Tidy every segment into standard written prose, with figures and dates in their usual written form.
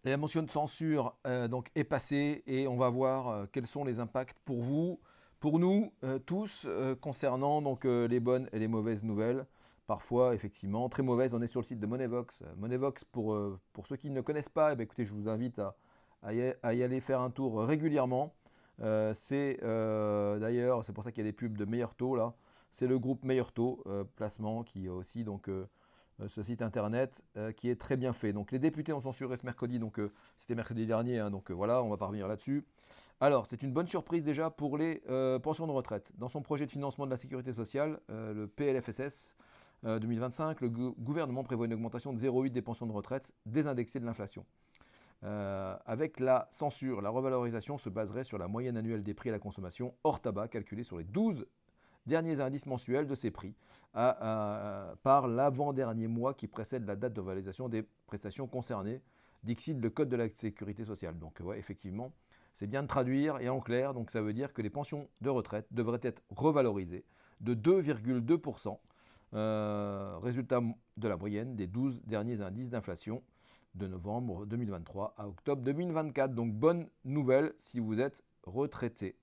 La motion de censure donc est passée et on va voir quels sont les impacts pour vous, pour nous tous, concernant donc les bonnes et les mauvaises nouvelles. Parfois, effectivement, très mauvaises. On est sur le site de Monevox. Monevox, pour ceux qui ne connaissent pas, eh bien, écoutez, je vous invite à y aller faire un tour régulièrement. D'ailleurs, c'est pour ça qu'il y a des pubs de Meilleur Taux là. C'est le groupe Meilleur Taux Placement qui a aussi donc ce site internet qui est très bien fait. Donc les députés ont censuré ce mercredi, donc c'était mercredi dernier, hein, donc voilà, on va pas revenir là-dessus. Alors, c'est une bonne surprise déjà pour les pensions de retraite. Dans son projet de financement de la sécurité sociale, le PLFSS 2025, le gouvernement prévoit une augmentation de 0,8 des pensions de retraite désindexées de l'inflation. Avec la censure, la revalorisation se baserait sur la moyenne annuelle des prix à la consommation hors tabac calculée sur les 12 derniers indices mensuels de ces prix par l'avant-dernier mois qui précède la date de réalisation des prestations concernées, dixit le Code de la sécurité sociale. Donc ouais, effectivement, c'est bien de traduire et en clair, donc ça veut dire que les pensions de retraite devraient être revalorisées de 2,2%, résultat de la moyenne des 12 derniers indices d'inflation de novembre 2023 à octobre 2024. Donc bonne nouvelle si vous êtes retraité.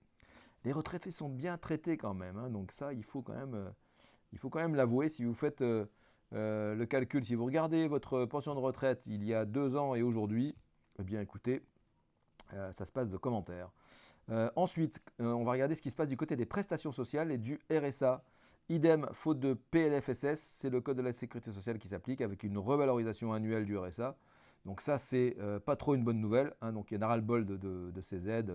Les retraités sont bien traités quand même, hein, donc ça, il faut quand même l'avouer. Si vous faites le calcul, si vous regardez votre pension de retraite il y a 2 ans et aujourd'hui, eh bien écoutez, ça se passe de commentaires. Ensuite, on va regarder ce qui se passe du côté des prestations sociales et du RSA. Idem, faute de PLFSS, c'est le code de la sécurité sociale qui s'applique avec une revalorisation annuelle du RSA. Donc ça, c'est pas trop une bonne nouvelle, hein, donc il y en a ras-le-bol de ces aides.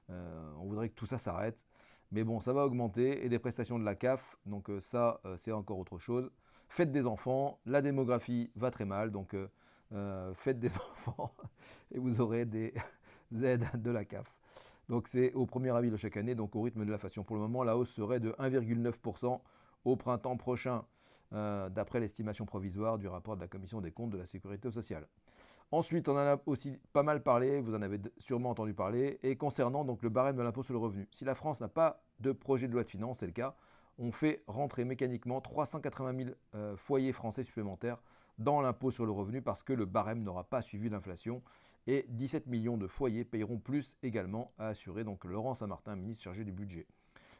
On voudrait que tout ça s'arrête. Mais bon, ça va augmenter. Et des prestations de la CAF, donc ça, c'est encore autre chose. Faites des enfants, la démographie va très mal, donc faites des enfants et vous aurez des aides de la CAF. Donc c'est au 1er avril de chaque année, donc au rythme de l'inflation. Pour le moment, la hausse serait de 1,9% au printemps prochain, d'après l'estimation provisoire du rapport de la Commission des comptes de la Sécurité sociale. Ensuite, on en a aussi pas mal parlé, vous en avez sûrement entendu parler, et concernant donc le barème de l'impôt sur le revenu. Si la France n'a pas de projet de loi de finances, c'est le cas, on fait rentrer mécaniquement 380 000 foyers français supplémentaires dans l'impôt sur le revenu parce que le barème n'aura pas suivi l'inflation et 17 millions de foyers payeront plus également, a assuré donc Laurent Saint-Martin, ministre chargé du budget.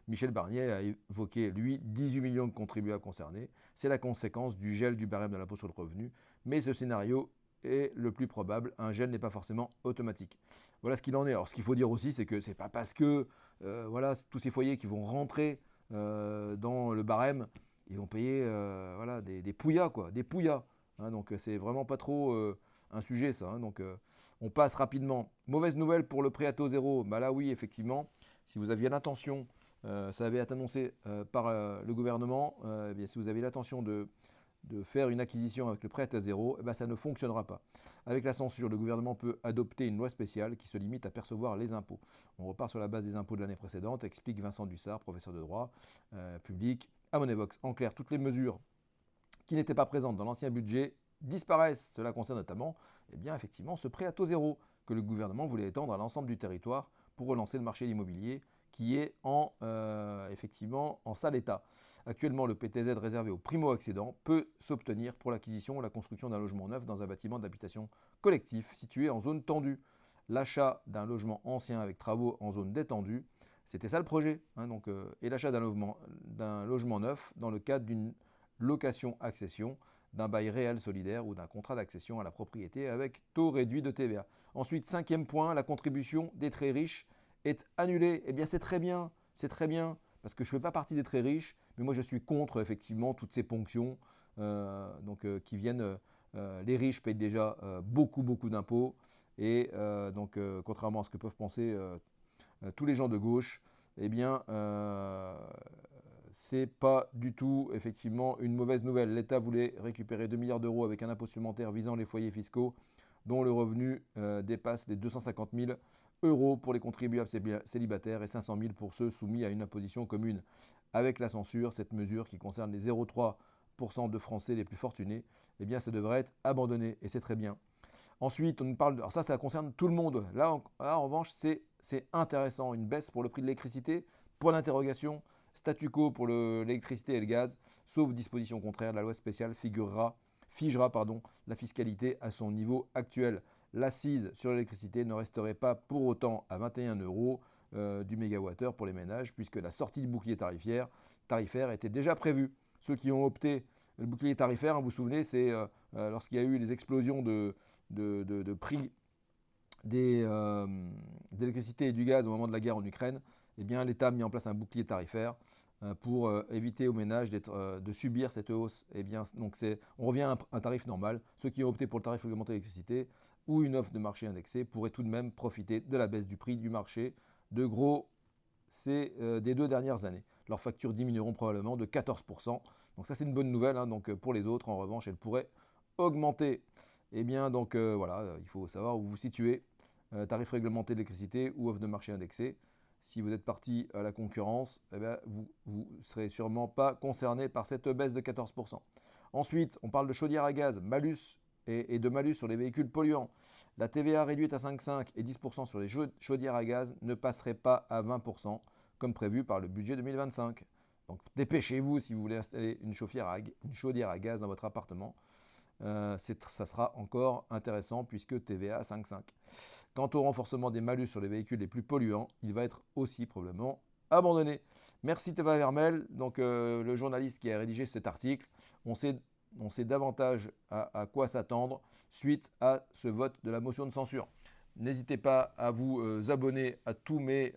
Michel Barnier a évoqué, lui, 18 millions de contribuables concernés. C'est la conséquence du gel du barème de l'impôt sur le revenu. Mais ce scénario est le plus probable. Un gel n'est pas forcément automatique. Voilà ce qu'il en est. Alors, ce qu'il faut dire aussi, c'est que c'est pas parce que voilà, tous ces foyers qui vont rentrer dans le barème, ils vont payer voilà, des pouillas, quoi. Des pouillas. Hein, donc, c'est vraiment pas trop un sujet, ça. Hein, donc, on passe rapidement. Mauvaise nouvelle pour le prêt à taux zéro. Bah là, oui, effectivement, si vous aviez l'intention ça avait été annoncé par le gouvernement. Eh bien, si vous avez l'intention de faire une acquisition avec le prêt à zéro, eh bien, ça ne fonctionnera pas. Avec la censure, le gouvernement peut adopter une loi spéciale qui se limite à percevoir les impôts. On repart sur la base des impôts de l'année précédente, explique Vincent Dussard, professeur de droit public à Monevox. En clair, toutes les mesures qui n'étaient pas présentes dans l'ancien budget disparaissent. Cela concerne notamment, eh bien, effectivement, ce prêt à taux zéro que le gouvernement voulait étendre à l'ensemble du territoire pour relancer le marché de l'immobilier qui est effectivement en sale état. Actuellement, le PTZ réservé aux primo-accédants peut s'obtenir pour l'acquisition ou la construction d'un logement neuf dans un bâtiment d'habitation collectif situé en zone tendue. L'achat d'un logement ancien avec travaux en zone détendue, c'était ça le projet. Hein, donc, et l'achat d'un logement neuf dans le cadre d'une location-accession, d'un bail réel solidaire ou d'un contrat d'accession à la propriété avec taux réduit de TVA. Ensuite, cinquième point, la contribution des très riches est annulée. Eh bien, c'est très bien, parce que je ne fais pas partie des très riches, mais moi je suis contre effectivement toutes ces ponctions qui viennent. Les riches payent déjà beaucoup d'impôts, et contrairement à ce que peuvent penser tous les gens de gauche, eh bien, c'est pas du tout effectivement une mauvaise nouvelle. L'État voulait récupérer 2 milliards d'euros avec un impôt supplémentaire visant les foyers fiscaux dont le revenu dépasse les 250 000 euros pour les contribuables célibataires et 500 000 pour ceux soumis à une imposition commune. Avec la censure, cette mesure qui concerne les 0,3% de Français les plus fortunés, eh bien, ça devrait être abandonné et c'est très bien. Ensuite, on nous parle alors ça concerne tout le monde. Là, en revanche, c'est intéressant. Une baisse pour le prix de l'électricité, point d'interrogation, statu quo pour l'électricité et le gaz, sauf disposition contraire, la loi spéciale figera la fiscalité à son niveau actuel. l'assise sur l'électricité ne resterait pas pour autant à 21 € du mégawattheure pour les ménages, puisque la sortie du bouclier tarifaire était déjà prévue. Ceux qui ont opté, le bouclier tarifaire, hein, vous vous souvenez, c'est lorsqu'il y a eu les explosions de prix d'électricité et du gaz au moment de la guerre en Ukraine, eh bien, l'État a mis en place un bouclier tarifaire pour éviter aux ménages de subir cette hausse. Eh bien, donc on revient à un tarif normal. Ceux qui ont opté pour le tarif réglementé d'électricité ou une offre de marché indexée pourraient tout de même profiter de la baisse du prix du marché. De gros, c'est des 2 dernières années. Leurs factures diminueront probablement de 14%. Donc ça, c'est une bonne nouvelle. Hein. Donc pour les autres, en revanche, elles pourraient augmenter. Eh bien, donc voilà, il faut savoir où vous vous situez. Tarif réglementé d'électricité ou offre de marché indexée. Si vous êtes parti à la concurrence, eh bien, vous ne serez sûrement pas concerné par cette baisse de 14%. Ensuite, on parle de chaudière à gaz, malus et de malus sur les véhicules polluants. La TVA réduite à 5,5 et 10% sur les chaudières à gaz ne passerait pas à 20% comme prévu par le budget 2025. Donc dépêchez-vous si vous voulez installer une chaudière à gaz dans votre appartement. Ça sera encore intéressant puisque TVA à 5,5. Quant au renforcement des malus sur les véhicules les plus polluants, il va être aussi probablement abandonné. Merci Théva Vermel, donc le journaliste qui a rédigé cet article. On sait davantage à quoi s'attendre suite à ce vote de la motion de censure. N'hésitez pas à vous abonner à tous mes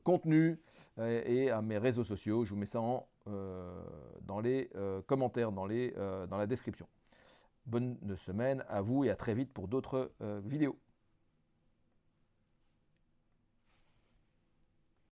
contenus et à mes réseaux sociaux. Je vous mets ça dans les commentaires, dans la description. Bonne semaine à vous et à très vite pour d'autres vidéos.